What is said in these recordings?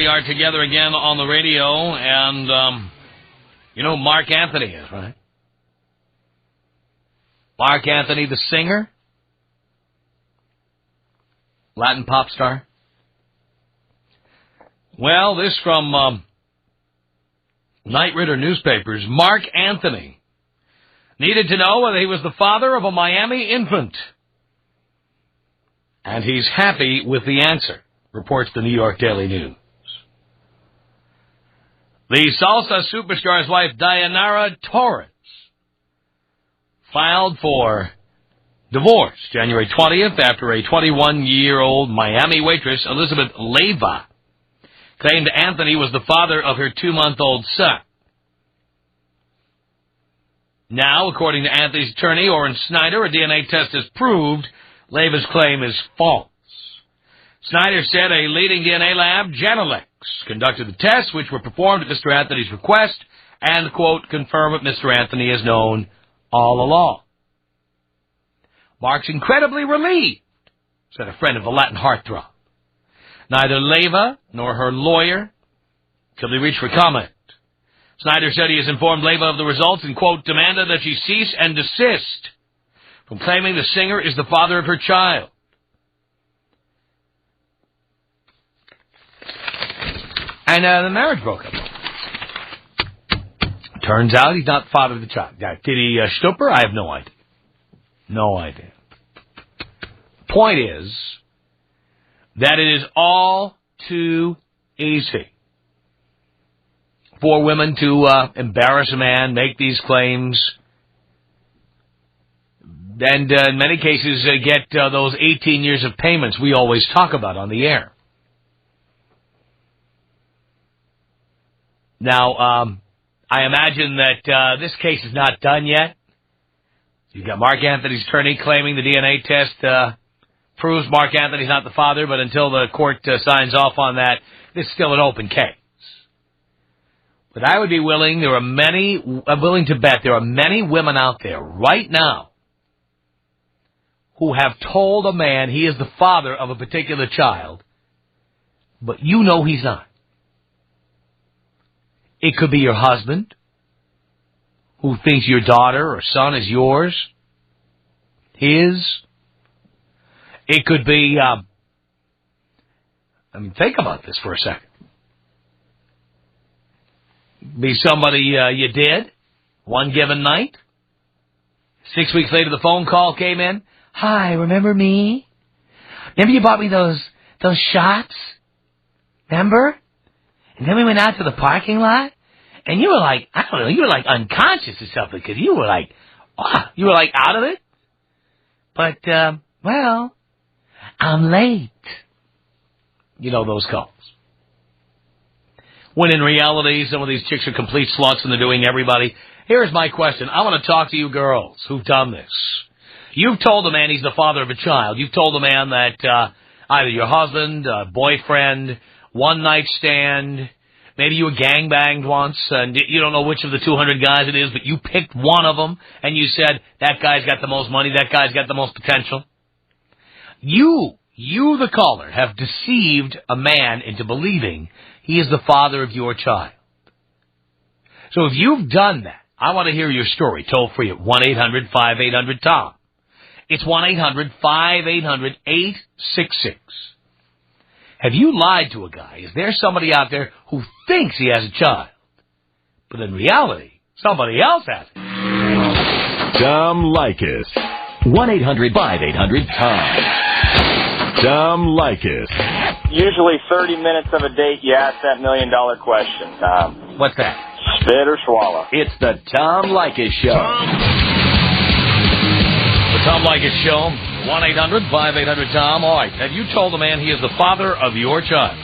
we are together again on the radio, and you know who Mark Anthony is, right? Mark Anthony, the singer, Latin pop star. Well, this from Night Ritter newspapers. Mark Anthony needed to know whether he was the father of a Miami infant. And he's happy with the answer, reports the New York Daily News. The salsa superstar's wife, Dayanara Torres, filed for divorce January 20th after a 21-year-old Miami waitress, Elizabeth Leyva, claimed Anthony was the father of her 2-month-old son. Now, according to Anthony's attorney, Orrin Snyder, a DNA test has proved Leyva's claim is false. Snyder said a leading DNA lab, Genelex, conducted the tests, which were performed at Mr. Anthony's request, and, quote, confirm what Mr. Anthony has known all along. Mark's incredibly relieved, said a friend of the Latin heartthrob. Neither Leyva nor her lawyer could be reached for comment. Snyder said he has informed Leyva of the results and, quote, demanded that she cease and desist from claiming the singer is the father of her child. And the marriage broke up. Turns out he's not the father of the child. Did he stoop her? I have no idea. No idea. Point is that it is all too easy for women to embarrass a man, make these claims, and in many cases get those 18 years of payments we always talk about on the air. Now, I imagine that this case is not done yet. You've got Mark Anthony's attorney claiming the DNA test proves Mark Anthony's not the father, but until the court signs off on that, it's still an open case. But I would be willing, I'm willing to bet there are many women out there right now who have told a man he is the father of a particular child, but you know he's not. It could be your husband, who thinks your daughter or son is yours, his. It could be, think about this for a second. Be somebody you did one given night. 6 weeks later, the phone call came in. Hi, remember me? Remember you bought me those shots? Remember? And then we went out to the parking lot, and you were like, I don't know, you were like unconscious or something, because you were like, you were like out of it. But, well, I'm late. You know those calls. When in reality, some of these chicks are complete sluts and they're doing everybody. Here's my question. I want to talk to you girls who've done this. You've told a man he's the father of a child. You've told a man that either your husband, boyfriend, one-night stand, maybe you were gangbanged once, and you don't know which of the 200 guys it is, but you picked one of them, and you said, that guy's got the most money, that guy's got the most potential. You, the caller, have deceived a man into believing he is the father of your child. So if you've done that, I want to hear your story. Toll free at 1-800-5800-TOM. It's 1-800-5800-866. Have you lied to a guy? Is there somebody out there who thinks he has a child, but in reality, somebody else has it? Tom Leykis. 1-800-5800-TOM. Tom Leykis. Usually 30 minutes of a date, you ask that $1 million question, Tom. What's that? Spit or swallow? It's the Tom Leykis Show. The Tom Leykis Show. 1-800-5800-TOM. All right, have you told the man he is the father of your child?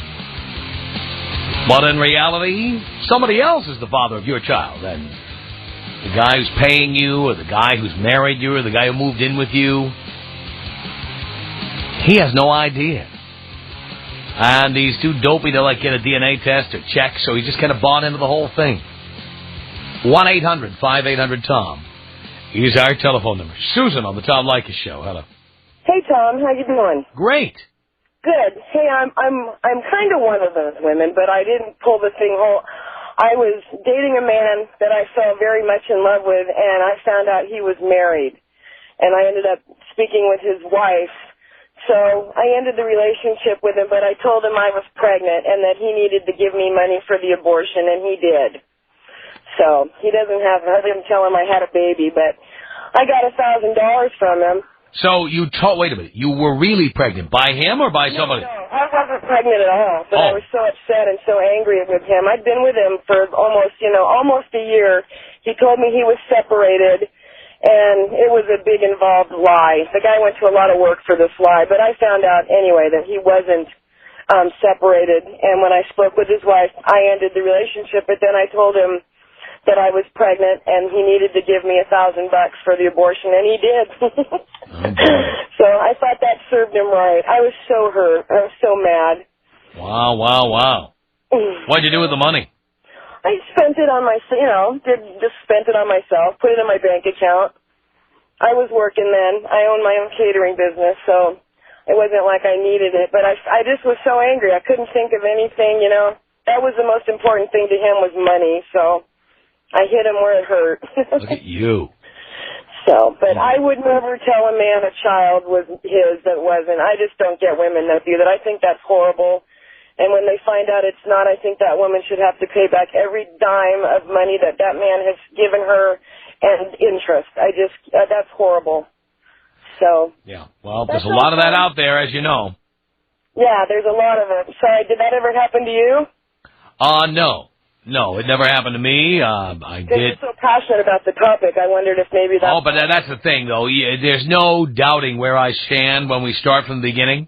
But in reality, somebody else is the father of your child. And the guy who's paying you, or the guy who's married you, or the guy who moved in with you, he has no idea. And he's too dopey to, get a DNA test or check, so he just kind of bought into the whole thing. 1-800-5800-TOM is our telephone number. Susan on the Tom Leykis Show. Hello. Hey, Tom. How you doing? Great. Good. Hey, I'm kind of one of those women, but I didn't pull the thing whole. I was dating a man that I fell very much in love with, and I found out he was married, and I ended up speaking with his wife. So I ended the relationship with him, but I told him I was pregnant and that he needed to give me money for the abortion, and he did. So I didn't tell him I had a baby, but I got $1,000 from him. So you wait a minute, you were really pregnant by him or by somebody? No, I wasn't pregnant at all, but I was so upset and so angry with him. I'd been with him for almost a year. He told me he was separated. And it was a big involved lie. The guy went to a lot of work for this lie, but I found out anyway that he wasn't separated. And when I spoke with his wife, I ended the relationship, but then I told him that I was pregnant and he needed to give me $1,000 for the abortion, and he did. So I thought that served him right. I was so hurt. I was so mad. Wow. What'd you do with the money? I spent it on spent it on myself, put it in my bank account. I was working then. I owned my own catering business, so it wasn't like I needed it. But I just was so angry. I couldn't think of anything, That was the most important thing to him was money, so I hit him where it hurt. Look at you. But I would never tell a man a child was his that wasn't. I just don't get women that do that. I think that's horrible. And when they find out it's not, I think that woman should have to pay back every dime of money that man has given her and interest. That's horrible. So. Yeah, well, there's a lot of that out there, as you know. Yeah, there's a lot of it. Sorry, did that ever happen to you? No, it never happened to me. I did. You're so passionate about the topic, I wondered if maybe that's... Oh, but that's the thing, though. There's no doubting where I stand when we start from the beginning.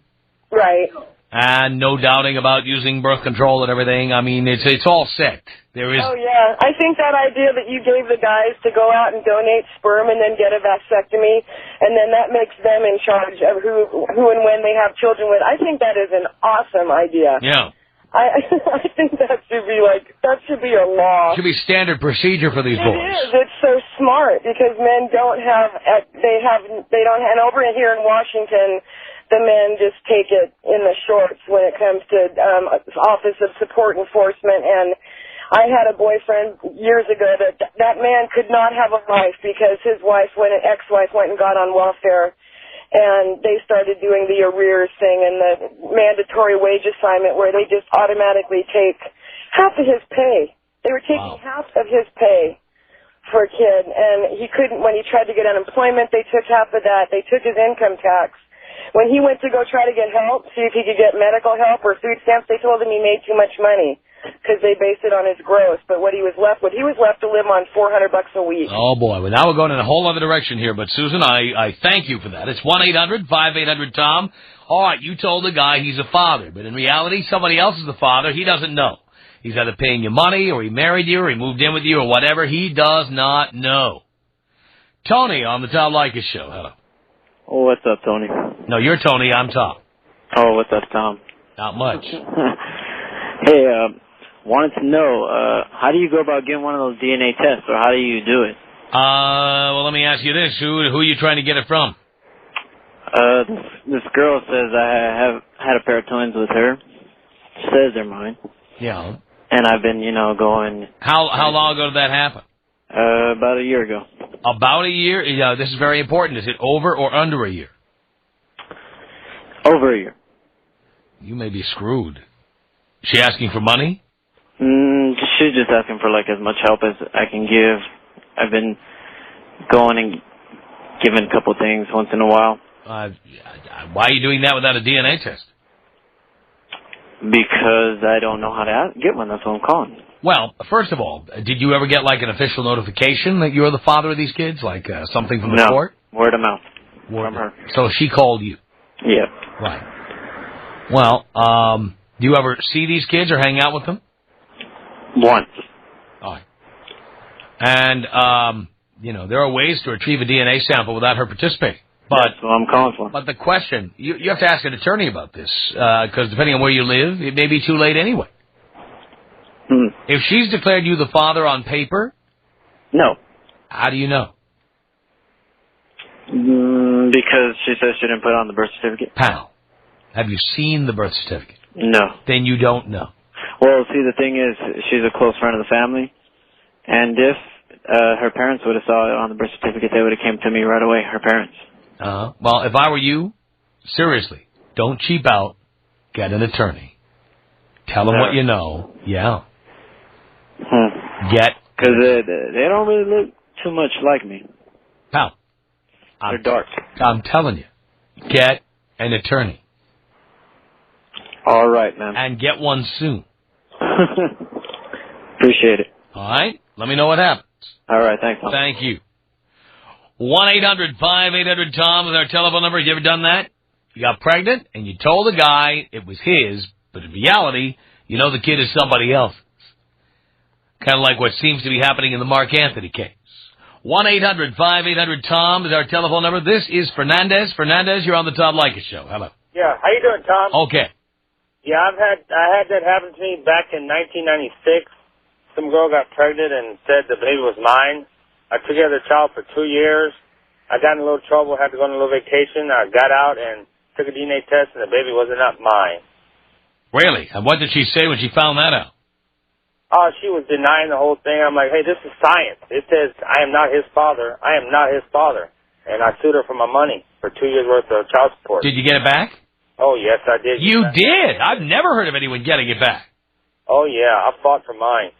Right. And no doubting about using birth control and everything. I mean, it's all set. There is. Oh, yeah. I think that idea that you gave the guys to go out and donate sperm and then get a vasectomy, and then that makes them in charge of who and when they have children with, I think that is an awesome idea. Yeah. I think that should be a law. It should be standard procedure for these boys. It is. It's so smart because men don't have, and over here in Washington, the men just take it in the shorts when it comes to Office of Support Enforcement. And I had a boyfriend years ago that man could not have a life because his ex-wife went and got on welfare, and they started doing the arrears thing and the mandatory wage assignment where they just automatically take half of his pay. They were taking half of his pay for a kid, and he couldn't, when he tried to get unemployment, they took half of that. They took his income tax. When he went to go try to get help, see if he could get medical help or food stamps, they told him he made too much money because they based it on his gross. But what he was left with, he was left to live on $400 a week. Oh, boy. Well, now we're going in a whole other direction here. But, Susan, I thank you for that. It's 1-800-5800-TOM. All right, you told the guy he's a father. But in reality, somebody else is the father. He doesn't know. He's either paying you money or he married you or he moved in with you or whatever. He does not know. Tony on the Tom Leykis Show. Hello. Oh, what's up, Tony? No, you're Tony. I'm Tom. Oh, what's up, Tom? Not much. Hey, wanted to know, how do you go about getting one of those DNA tests, or how do you do it? Well, let me ask you this. Who are you trying to get it from? This girl says I have had a pair of twins with her. Says they're mine. Yeah. And I've been, going... How long ago did that happen? About a year ago. About a year? Yeah, this is very important. Is it over or under a year? Over a year. You may be screwed. Is she asking for money? She's just asking for, as much help as I can give. I've been going and giving a couple things once in a while. Why are you doing that without a DNA test? Because I don't know how to get one. That's what I'm calling. Well, first of all, did you ever get, an official notification that you're the father of these kids? Something from the court? Word of mouth. From her. So she called you? Yeah. Right. Well, do you ever see these kids or hang out with them? Once. All right. And, there are ways to retrieve a DNA sample without her participating. But, that's what I'm calling for. But the question, you have to ask an attorney about this, because depending on where you live, it may be too late anyway. If she's declared you the father on paper? No. How do you know? Because she says she didn't put it on the birth certificate. Pal, Have you seen the birth certificate? No. Then you don't know. Well, see, the thing is, she's a close friend of the family, and if her parents would have saw it on the birth certificate, they would have came to me right away, her parents. Well, if I were you, seriously, don't cheap out. Get an attorney. Tell them what you know. Yeah. Because they don't really look too much like me. Pal. They're dark. I'm telling you. Get an attorney. All right, man. And get one soon. Appreciate it. All right? Let me know what happens. All right, thanks, Tom. Thank you. 1-800-5800-TOM is our telephone number. Have you ever done that? You got pregnant, and you told the guy it was his, but in reality, you know the kid is somebody else's. Kind of like what seems to be happening in the Mark Anthony case. 1-800-5800-TOM is our telephone number. This is Fernandez. Fernandez, you're on the Tom Leykis Show. Hello. Yeah, how you doing, Tom? Okay. Yeah, I had that happen to me back in 1996. Some girl got pregnant and said the baby was mine. I took care of the child for 2 years. I got in a little trouble, had to go on a little vacation. I got out and took a DNA test, and the baby wasn't not mine. Really? And what did she say when she found that out? Oh, she was denying the whole thing. I'm like, hey, this is science. It says I am not his father. I am not his father. And I sued her for my money for 2 years' worth of child support. Did you get it back? Oh, yes, I did. You did? I've never heard of anyone getting it back. Oh, yeah, I fought for mine.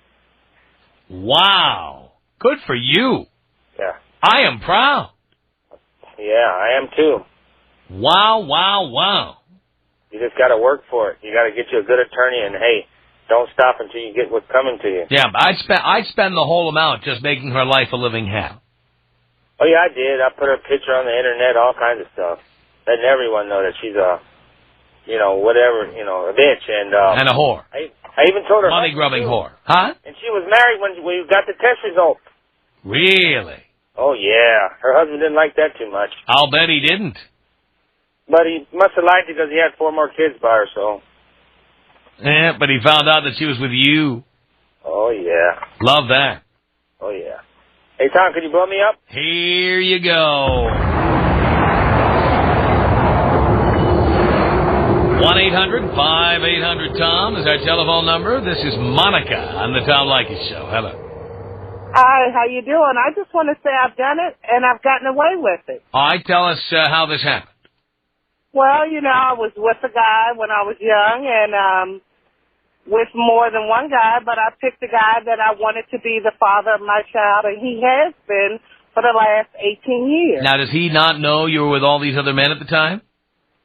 Wow. Good for you. Yeah. I am proud. Yeah, I am too. Wow, wow, wow. You just got to work for it. You got to get you a good attorney, and hey, don't stop until you get what's coming to you. Yeah, but I'd spend the whole amount just making her life a living hell. Oh, yeah, I did. I put her picture on the internet, all kinds of stuff. Letting everyone know that she's a, whatever, a bitch. And a whore. I even told her. Money-grubbing whore. Huh? And she was married when we got the test results. Really? Oh, yeah. Her husband didn't like that too much. I'll bet he didn't. But he must have liked it because he had 4 more kids by her, so. Yeah, but he found out that she was with you. Oh, yeah. Love that. Oh, yeah. Hey, Tom, can you blow me up? Here you go. 1-800-5800-TOM is our telephone number. This is Monica on the Tom Leykis Show. Hello. Hi, how you doing? I just want to say I've done it, and I've gotten away with it. All right, tell us how this happened. Well, I was with a guy when I was young, and with more than one guy, but I picked the guy that I wanted to be the father of my child, and he has been for the last 18 years. Now, does he not know you were with all these other men at the time?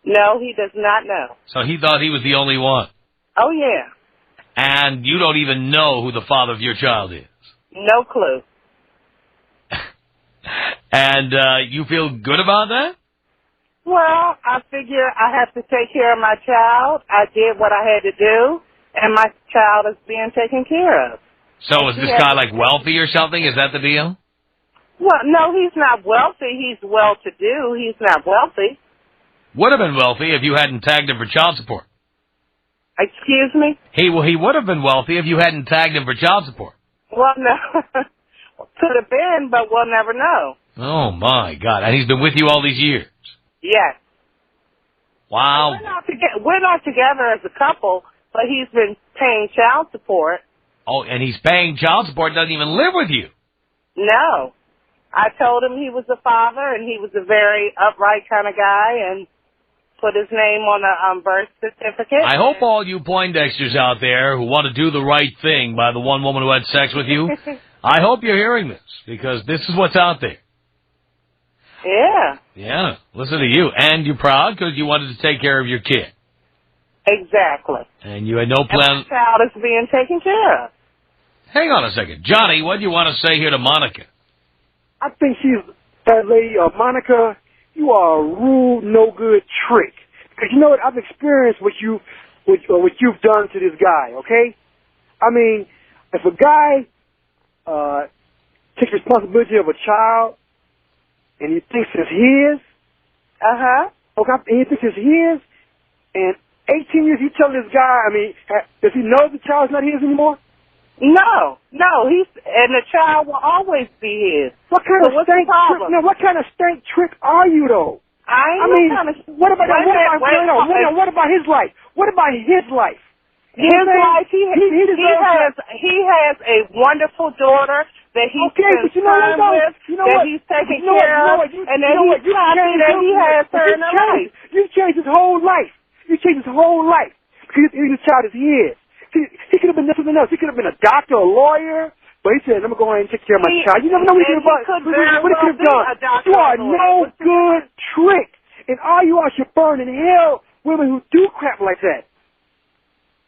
No, he does not know. So he thought he was the only one. Oh, yeah. And you don't even know who the father of your child is. No clue. And you feel good about that? Well, I figure I have to take care of my child. I did what I had to do, and my child is being taken care of. So is this guy like wealthy or something? Is that the deal? Well, no, he's not wealthy. He's well-to-do. He's not wealthy. Would have been wealthy if you hadn't tagged him for child support. Excuse me? He would have been wealthy if you hadn't tagged him for child support. Well, no. Could have been, but we'll never know. Oh, my God. And he's been with you all these years? Yes. Wow. We're not together as a couple, but he's been paying child support. Oh, and he's paying child support, doesn't even live with you. No. I told him he was a father, and he was a very upright kind of guy, and put his name on a birth certificate. I hope all you Poindexters out there who want to do the right thing by the one woman who had sex with you, I hope you're hearing this, because this is what's out there. Yeah. Yeah, listen to you. And you're proud because you wanted to take care of your kid. Exactly. And you had no plan. And my child is being taken care of. Hang on a second. Johnny, what do you want to say here to Monica? I think that lady, Monica, you are a rude, no-good trick. Because you know what? I've experienced what you've done to this guy, okay? I mean, if a guy takes responsibility of a child and he thinks it's his, okay, and he thinks it's his, and 18 years you tell this guy, I mean, does he know the child's not his anymore? No, and the child will always be his. What kind of stank trick? No, what kind of stank trick are you though? what about his life? What about his life? His life, he has a wonderful daughter that he's spent time with, that he's taking care of, and that he's happy that he has her in her life. You changed his whole life. You changed his whole life because he's a child as he is. He could have been something else. He could have been a doctor, a lawyer, but he said, "I'm gonna go ahead and take care of my child." You never know what he could have done. You are no good trick, and all you are should burn in hell. Women who do crap like that.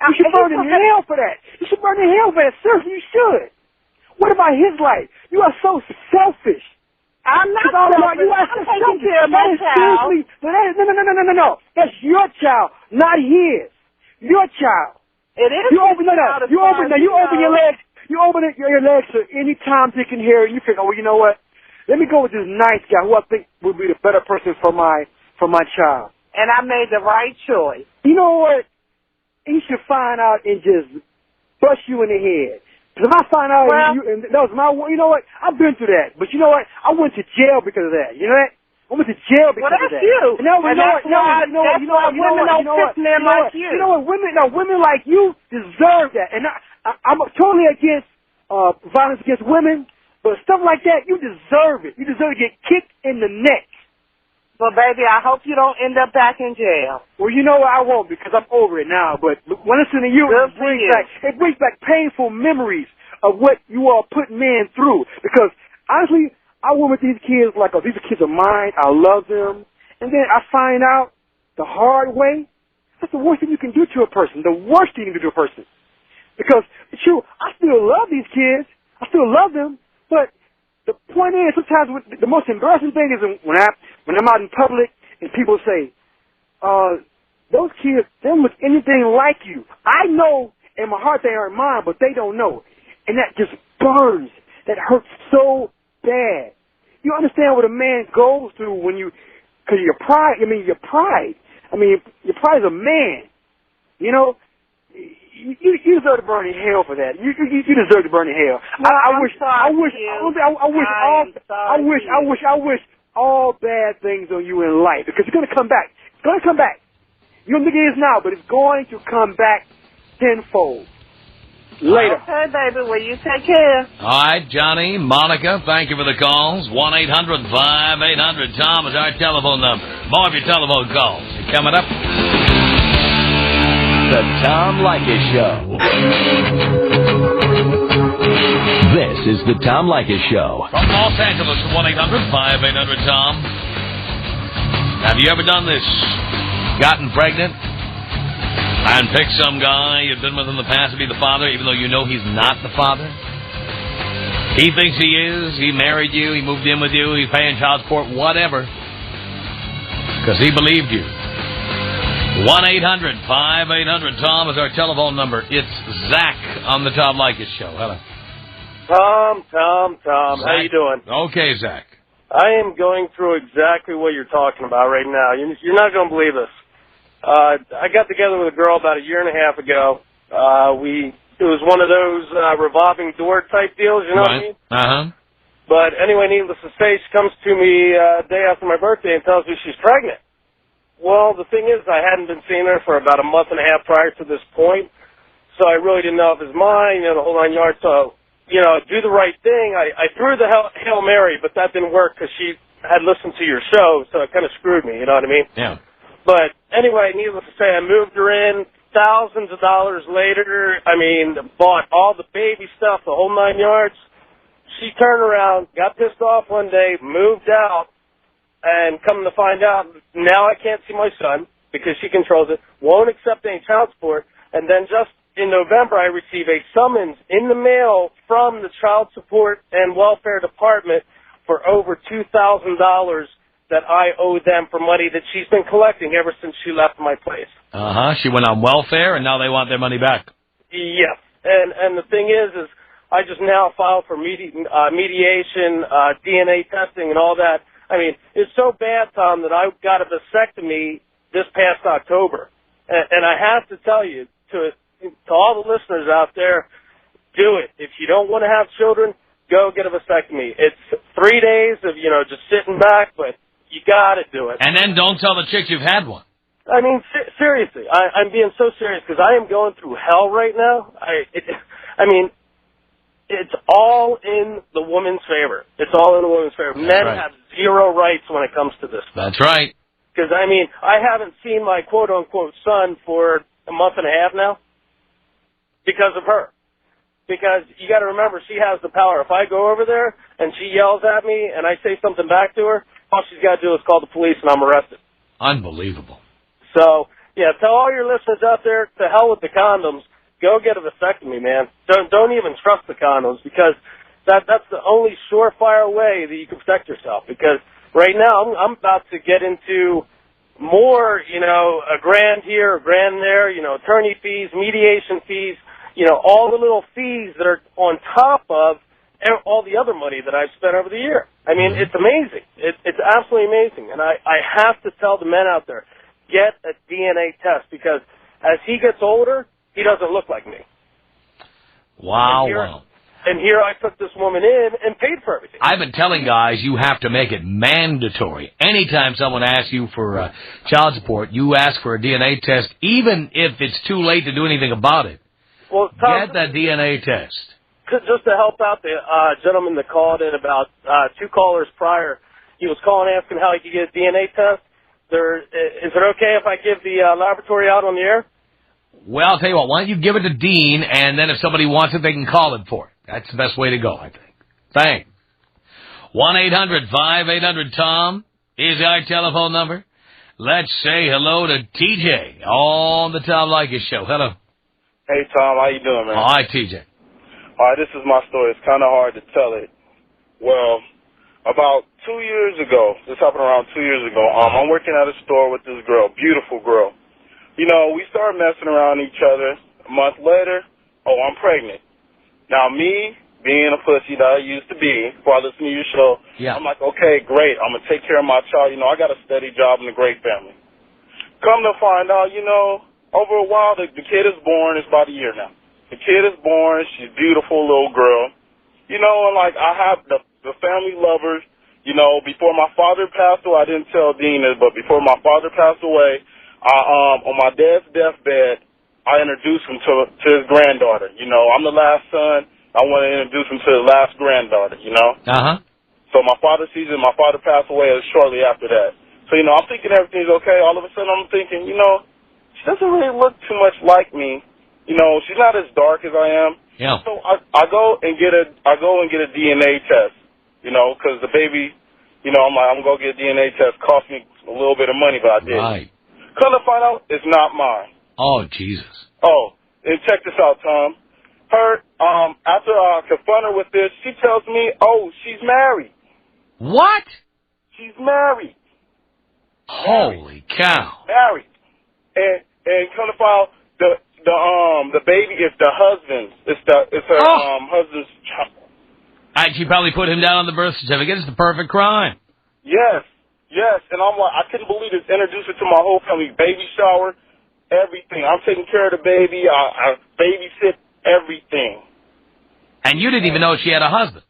You should burn in hell for that. You should burn in hell for that. Seriously, you should. What about his life? You are so selfish. I'm not selfish. You are I'm taking care of my child. No. That's your child, not his. Your child. It is. You open your legs. You open your legs to any Tom, Dick, and Harry, and you figure, well, you know what? Let me go with this nice guy who I think would be the better person for my child. And I made the right choice. You know what? He should find out and just bust you in the head. Because if I find out, you know what? I've been through that. But you know what? I went to jail because of that. You know that? I went to jail because of that. Well, that's you. You know what? Women like you deserve that. And I'm totally against violence against women, but stuff like that, you deserve it. You deserve to get kicked in the neck. Well, baby, I hope you don't end up back in jail. Well, you know what? I won't because I'm over it now. But when listening to you, it brings back painful memories of what you all put men through. Because honestly, I went with these kids like, oh, these are kids of mine. I love them. And then I find out the hard way. That's the worst thing you can do to a person. The worst thing you can do to a person. Because, true, I still love these kids. I still love them. But the point is, sometimes the most embarrassing thing is when I'm out in public and people say, those kids, they don't look anything like you. I know in my heart they aren't mine, but they don't know. And that just burns. That hurts so bad. You understand what a man goes through when because your pride is a man. You know, you deserve to burn in hell for that. You deserve to burn in hell. I wish all bad things on you in life because it's going to come back. It's going to come back. You don't think it is now, but it's going to come back tenfold. Later. Okay, baby. Well, you take care. All right, Johnny, Monica, thank you for the calls. 1-800-5800-TOM is our telephone number. More of your telephone calls. Coming up. The Tom Leykis Show. This is the Tom Leykis Show. From Los Angeles, 1-800-5800-TOM. Have you ever done this? Gotten pregnant and picked some guy you've been with in the past to be the father, even though you know he's not the father? He thinks he is. He married you. He moved in with you. He's paying child support, whatever. Because he believed you. 1-800-5800-TOM is our telephone number. It's Zach on the Tom Leykis Show. Hello. Tom, Zach. how you doing? Okay, Zach. I am going through exactly what you're talking about right now. You're not going to believe this. I got together with a girl about a year and a half ago. It was one of those revolving door type deals, you know what I mean? Uh-huh. But anyway, needless to say, she comes to me a day after my birthday and tells me she's pregnant. Well, the thing is, I hadn't been seeing her for about a month and a half prior to this point, so I really didn't know if it was mine, the whole 9 yards. So, do the right thing. I threw the Hail Mary, but that didn't work because she had listened to your show, so it kind of screwed me, you know what I mean? Yeah. But anyway, needless to say, I moved her in. Thousands of dollars later, bought all the baby stuff, the whole 9 yards. She turned around, got pissed off one day, moved out, and come to find out, now I can't see my son because she controls it, won't accept any child support, and then just in November I receive a summons in the mail from the Child Support and Welfare Department for over $2,000 that I owe them for money that she's been collecting ever since she left my place. Uh-huh. She went on welfare, and now they want their money back. Yes. And the thing is I just now filed for mediation, DNA testing and all that. It's so bad, Tom, that I got a vasectomy this past October. And I have to tell you, to all the listeners out there, do it. If you don't want to have children, go get a vasectomy. It's 3 days of, just sitting back, but you got to do it. And then don't tell the chicks you've had one. I mean, seriously, I'm being so serious because I am going through hell right now. I mean, it's all in the woman's favor. It's all in the woman's favor. Men have zero rights when it comes to this stuff. That's right. Because, I mean, I haven't seen my quote-unquote son for a month and a half now because of her. Because you got to remember, she has the power. If I go over there and she yells at me and I say something back to her, all she's got to do is call the police and I'm arrested. Unbelievable. So, yeah, tell all your listeners out there, to hell with the condoms. Go get a vasectomy, man. Don't even trust the condoms because that's the only surefire way that you can protect yourself. Because right now I'm about to get into more, you know, a grand here, a grand there, you know, attorney fees, mediation fees, you know, all the little fees that are on top of all the other money that I've spent over the year. I mean, it's amazing. It's absolutely amazing. And I have to tell the men out there, get a DNA test because as he gets older, he doesn't look like me. Wow, And here I took this woman in and paid for everything. I've been telling guys you have to make it mandatory. Anytime someone asks you for child support, you ask for a DNA test, even if it's too late to do anything about it. Well, Tom, get that DNA test. Just to help out the gentleman that called in about 2 callers prior, he was calling asking how he could get a DNA test. Is it okay if I give the laboratory out on the air? Well, I'll tell you what, why don't you give it to Dean, and then if somebody wants it, they can call him for it. That's the best way to go, I think. Thanks. 1-800-5800-TOM is our telephone number. Let's say hello to TJ on the Tom Leykis Show. Hello. Hey, Tom. How you doing, man? Hi, TJ. All right, this is my story. It's kind of hard to tell it. Well, about 2 years ago, this happened around 2 years ago, I'm working at a store with this girl, beautiful girl. You know, we started messing around each other. A month later, I'm pregnant. Now, me, being a pussy that I used to be before I listened to your show, I'm like, okay, great. I'm going to take care of my child. You know, I got a steady job and a great family. Come to find out, you know, over a while, the kid is born. It's about a year now. The kid is born. She's a beautiful little girl. You know, and like I have the family lovers. You know, before my father passed away, I didn't tell Dean this, but before my father passed away, on my dad's deathbed, I introduced him to his granddaughter. You know, I'm the last son. I want to introduce him to his last granddaughter, you know? So my father sees it. My father passed away shortly after that. So, you know, I'm thinking everything's okay. All of a sudden I'm thinking, you know, she doesn't really look too much like me. You know, she's not as dark as I am. Yeah. So I go and get a DNA test, you know, because the baby, you know, I'm like, I'm going to get a DNA test. Cost me a little bit of money, but I did. Right. Come to find out, it's not mine. Oh, Jesus. Oh, and check this out, Tom. Her, after I confront her with this, she tells me, she's married. What? She's married. Holy cow. Married. And come to find out, the baby is the husband's. It's her husband's child. And she probably put him down on the birth certificate. It's the perfect crime. Yes. And I'm like, I couldn't believe it. Introduced her to my whole family. Baby shower, everything. I'm taking care of the baby. I babysit everything. And you didn't even know she had a husband.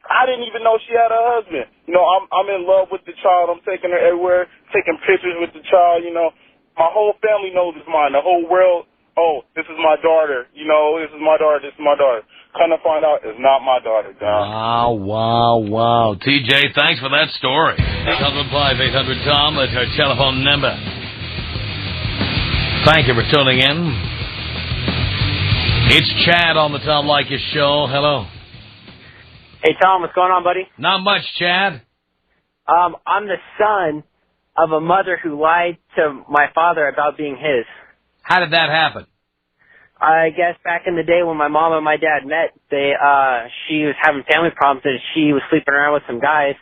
I didn't even know she had a husband. You know, I'm in love with the child. I'm taking her everywhere, taking pictures with the child. You know, my whole family knows it's mine. The whole world, this is my daughter. You know, this is my daughter. This is my daughter. Come to find out, it's not my daughter, Don. Wow. TJ, thanks for that story. 800-5800-TOM, that's our telephone number. Thank you for tuning in. It's Chad on the Tom Leykis Show. Hello. Hey, Tom, what's going on, buddy? Not much, Chad. I'm the son of a mother who lied to my father about being his. How did that happen? I guess back in the day when my mom and my dad met, she was having family problems and she was sleeping around with some guys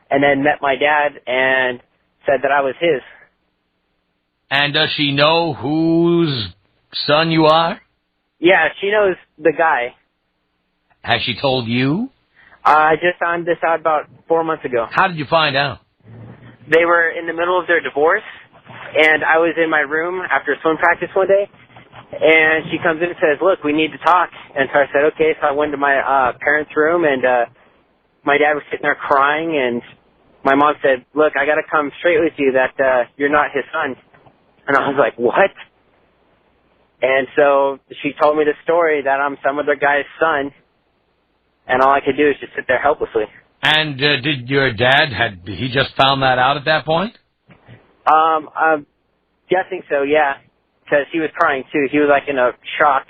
and then met my dad and said that I was his. And does she know whose son you are? Yeah, she knows the guy. Has she told you? I just found this out about 4 months ago. How did you find out? They were in the middle of their divorce and I was in my room after swim practice one day. And she comes in and says, look, we need to talk. And so I said, okay. So I went to my parents' room, and my dad was sitting there crying, and my mom said, look, I got to come straight with you that you're not his son. And I was like, what? And so she told me the story that I'm some other guy's son, and all I could do is just sit there helplessly. And did your dad, he just found that out at that point? I'm guessing so, yeah, because he was crying too. He was like in a shock.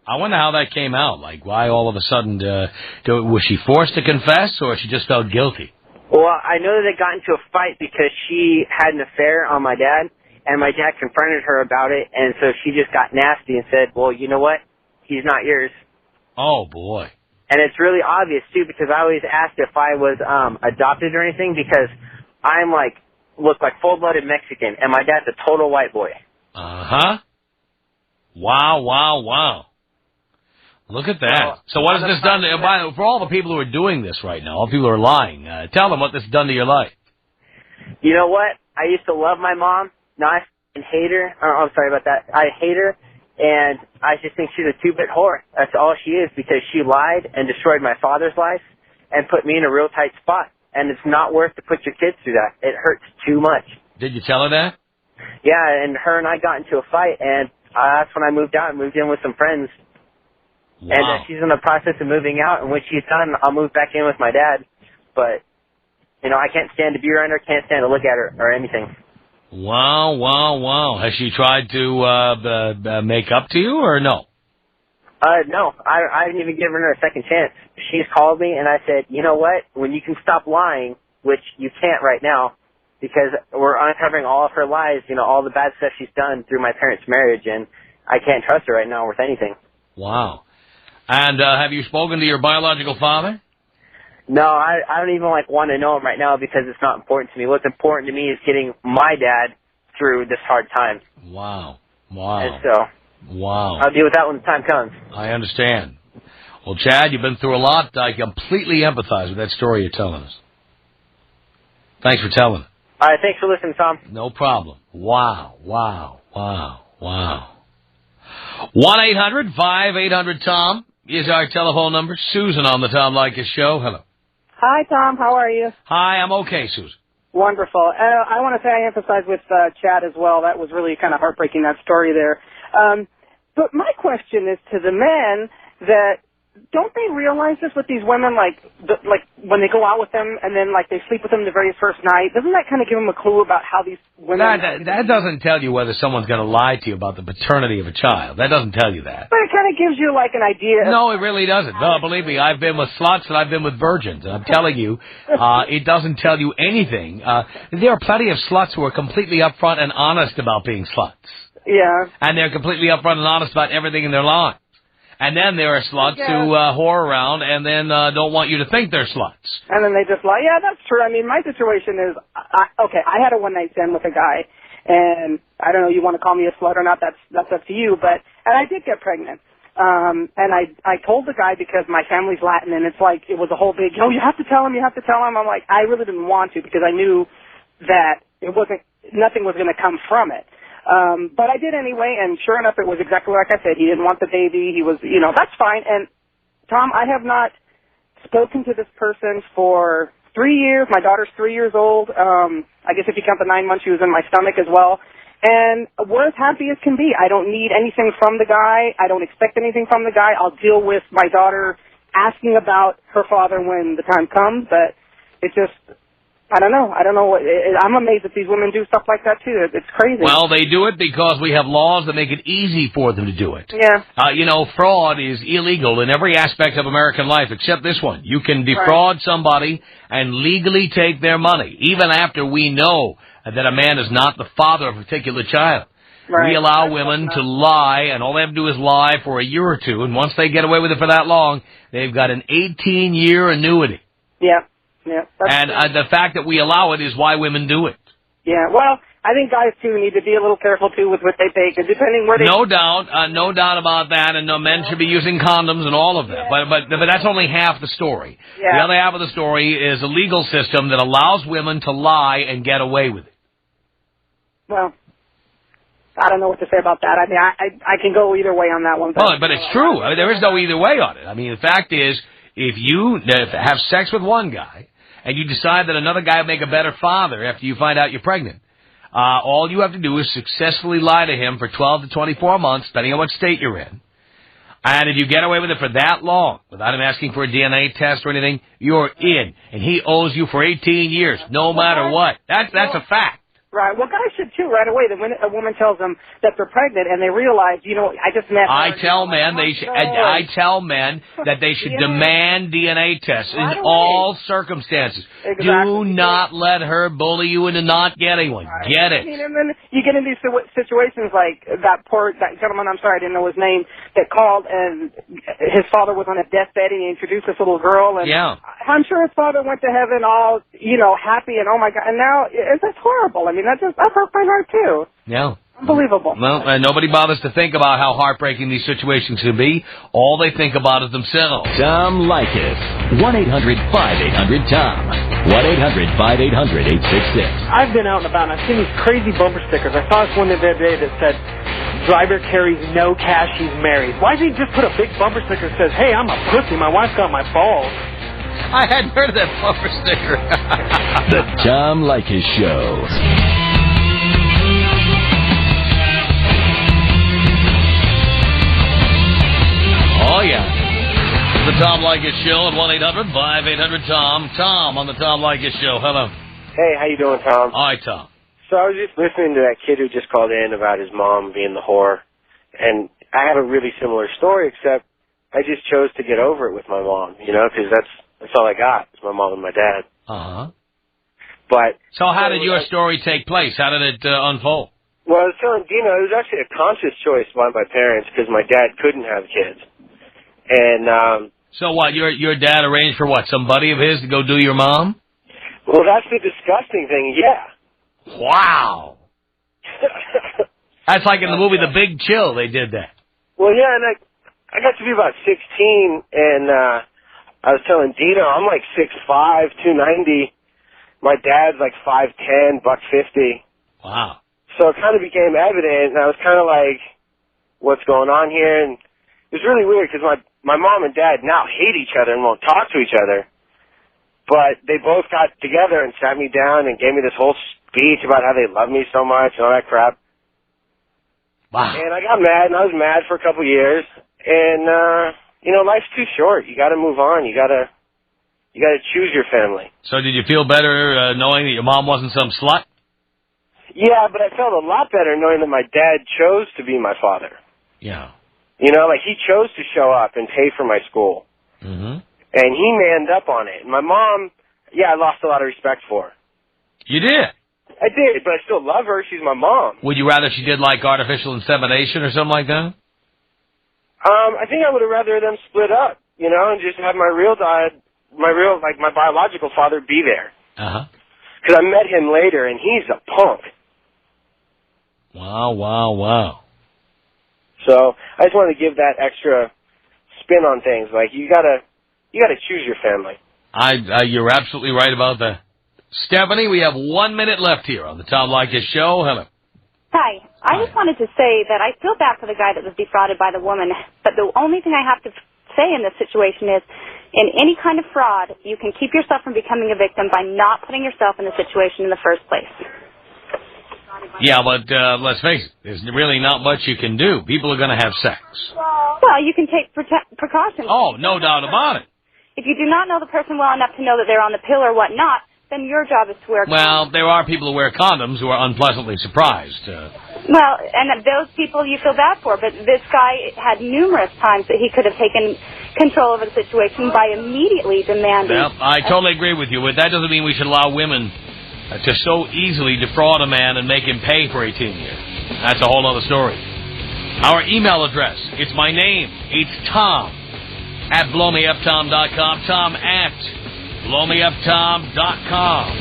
I wonder how that came out. Like, why all of a sudden, was she forced to confess, or she just felt guilty? Well, I know that they got into a fight because she had an affair on my dad, and my dad confronted her about it, and so she just got nasty and said, well, you know what? He's not yours. Oh, boy. And it's really obvious, too, because I always asked if I was adopted or anything, because I'm look like full-blooded Mexican, and my dad's a total white boy. Uh-huh. Wow, wow, wow. Look at that. So what has this done to, for all the people who are doing this right now, all the people who are lying, tell them what this has done to your life. You know what? I used to love my mom. Now I hate her. I'm sorry about that. I hate her, and I just think she's a two-bit whore. That's all she is, because she lied and destroyed my father's life and put me in a real tight spot. And it's not worth to put your kids through that. It hurts too much. Did you tell her that? Yeah, and her and I got into a fight, and that's when I moved out and moved in with some friends. Wow. And she's in the process of moving out, and when she's done, I'll move back in with my dad. But, you know, I can't stand to be around her, can't stand to look at her or anything. Wow, wow, wow. Has she tried to make up to you, or no? No. I haven't even given her a second chance. She's called me, and I said, you know what? When you can stop lying, which you can't right now, because we're uncovering all of her lies, you know, all the bad stuff she's done through my parents' marriage, and I can't trust her right now with anything. Wow. And have you spoken to your biological father? No, I don't even want to know him right now because it's not important to me. What's important to me is getting my dad through this hard time. Wow. Wow. And so, wow. I'll deal with that when the time comes. I understand. Well, Chad, you've been through a lot. I completely empathize with that story you're telling us. Thanks for telling it. All right, thanks for listening, Tom. No problem. Wow, wow, wow, wow. 1-800-5800-TOM is our telephone number. Susan on the Tom Leykis Show. Hello. Hi, Tom. How are you? Hi, I'm okay, Susan. Wonderful. I want to say I empathize with Chad as well. That was really kind of heartbreaking, that story there. But my question is to the men that don't they realize this with these women, like when they go out with them and then they sleep with them the very first night? Doesn't that kind of give them a clue about how these women? That doesn't tell you whether someone's going to lie to you about the paternity of a child. That doesn't tell you that. But it kind of gives you an idea. No, it really doesn't. No, believe me, I've been with sluts and I've been with virgins, and I'm telling you, it doesn't tell you anything. There are plenty of sluts who are completely upfront and honest about being sluts. Yeah. And they're completely upfront and honest about everything in their lives. And then there are sluts who whore around and then don't want you to think they're sluts. And then they just lie. Yeah, that's true. I mean, my situation is, I had a one-night stand with a guy, and I don't know, you want to call me a slut or not, that's up to you, and I did get pregnant. And I told the guy because my family's Latin, and it was a whole big, you have to tell him. I'm like, I really didn't want to because I knew that nothing was going to come from it. But I did anyway, and sure enough, it was exactly like I said. He didn't want the baby. He was, that's fine. And, Tom, I have not spoken to this person for 3 years. My daughter's 3 years old. I guess if you count the 9 months, she was in my stomach as well. And we're as happy as can be. I don't need anything from the guy. I don't expect anything from the guy. I'll deal with my daughter asking about her father when the time comes, but it just... I don't know. I'm amazed that these women do stuff like that, too. It's crazy. Well, they do it because we have laws that make it easy for them to do it. Yeah. Fraud is illegal in every aspect of American life except this one. You can defraud somebody and legally take their money, even after we know that a man is not the father of a particular child. Right. We allow women to lie, and all they have to do is lie for a year or two, and once they get away with it for that long, they've got an 18-year annuity. Yeah. Yeah, and the fact that we allow it is why women do it. Yeah, well, I think guys, too, need to be a little careful, too, with what they take, and depending where they... No doubt about that, and men should be using condoms and all of that. Yeah. But that's only half the story. Yeah. The other half of the story is a legal system that allows women to lie and get away with it. Well, I don't know what to say about that. I mean, I can go either way on that one. But it's true. I mean, there is no either way on it. I mean, the fact is, if you have sex with one guy, and you decide that another guy will make a better father after you find out you're pregnant, all you have to do is successfully lie to him for 12 to 24 months, depending on what state you're in. And if you get away with it for that long, without him asking for a DNA test or anything, you're in. And he owes you for 18 years, no matter what. That's a fact. Right. Well, guys should, too, right away. The minute a woman tells them that they're pregnant and they realize, I just met her. I tell men that they should demand DNA tests in all circumstances. Exactly. Do not let her bully you into not getting one. Right. Get it. And then you get in these situations like that gentleman, I'm sorry, I didn't know his name, that called and his father was on a deathbed and he introduced this little girl. And yeah. I'm sure his father went to heaven all, happy and oh my God. And now that's horrible. I mean, that hurt my heart too. Yeah. Unbelievable. Well, nobody bothers to think about how heartbreaking these situations can be. All they think about is themselves. Tom Leykis. 1-800-5800-TOM. 1-800-5800-866. I've been out and about, and I've seen these crazy bumper stickers. I saw this one the other day that said, driver carries no cash, he's married. Why did he just put a big bumper sticker that says, hey, I'm a pussy, my wife got my balls? I hadn't heard of that bumper sticker. The Tom Leykis Show. Oh, yeah. The Tom Leykis Show at 1-800-5800-TOM. Tom on the Tom Leykis Show. Hello. Hey, how you doing, Tom? Hi, Tom. So I was just listening to that kid who just called in about his mom being the whore, and I have a really similar story, except I just chose to get over it with my mom, because that's all I got, is my mom and my dad. Uh-huh. But so how did your story take place? How did it unfold? Well, I was telling Dina, it was actually a conscious choice by my parents because my dad couldn't have kids. And so what, your dad arranged for what, some buddy of his to go do your mom? Well, that's the disgusting thing, yeah. Wow. That's like in the movie The Big Chill, they did that. Well, yeah, and I got to be about 16, and I was telling Dina, I'm like 6'5", 290. My dad's like 5'10", $150. Wow. So it kind of became evident, and I was kind of like, what's going on here? And it was really weird because my mom and dad now hate each other and won't talk to each other. But they both got together and sat me down and gave me this whole speech about how they love me so much and all that crap. Wow. And I got mad, and I was mad for a couple of years. And, life's too short. You got to move on. You got to choose your family. So did you feel better knowing that your mom wasn't some slut? Yeah, but I felt a lot better knowing that my dad chose to be my father. Yeah. He chose to show up and pay for my school. Mm-hmm. And he manned up on it. And my mom, I lost a lot of respect for her. You did? I did, but I still love her. She's my mom. Would you rather she did like artificial insemination or something like that? I think I would have rather them split up, and just have my biological father be there. Uh-huh. Because I met him later, and he's a punk. Wow. So I just wanted to give that extra spin on things. Like, you gotta choose your family. You're absolutely right about that. Stephanie, we have 1 minute left here on the Tom Leykis Show. Hello. Hi. I just wanted to say that I feel bad for the guy that was defrauded by the woman, but the only thing I have to say in this situation is, in any kind of fraud, you can keep yourself from becoming a victim by not putting yourself in the situation in the first place. Yeah, but let's face it, there's really not much you can do. People are going to have sex. Well, you can take precautions. Oh, no doubt about it. If you do not know the person well enough to know that they're on the pill or whatnot, then your job is to wear condoms. Well, there are people who wear condoms who are unpleasantly surprised. Well, and those people you feel bad for, but this guy had numerous times that he could have taken control over the situation by immediately demanding... Well, I totally agree with you, but that doesn't mean we should allow women to so easily defraud a man and make him pay for 18 years. That's a whole other story. Our email address, it's my name. It's Tom at blowmeuptom.com. Tom at blowmeuptom.com.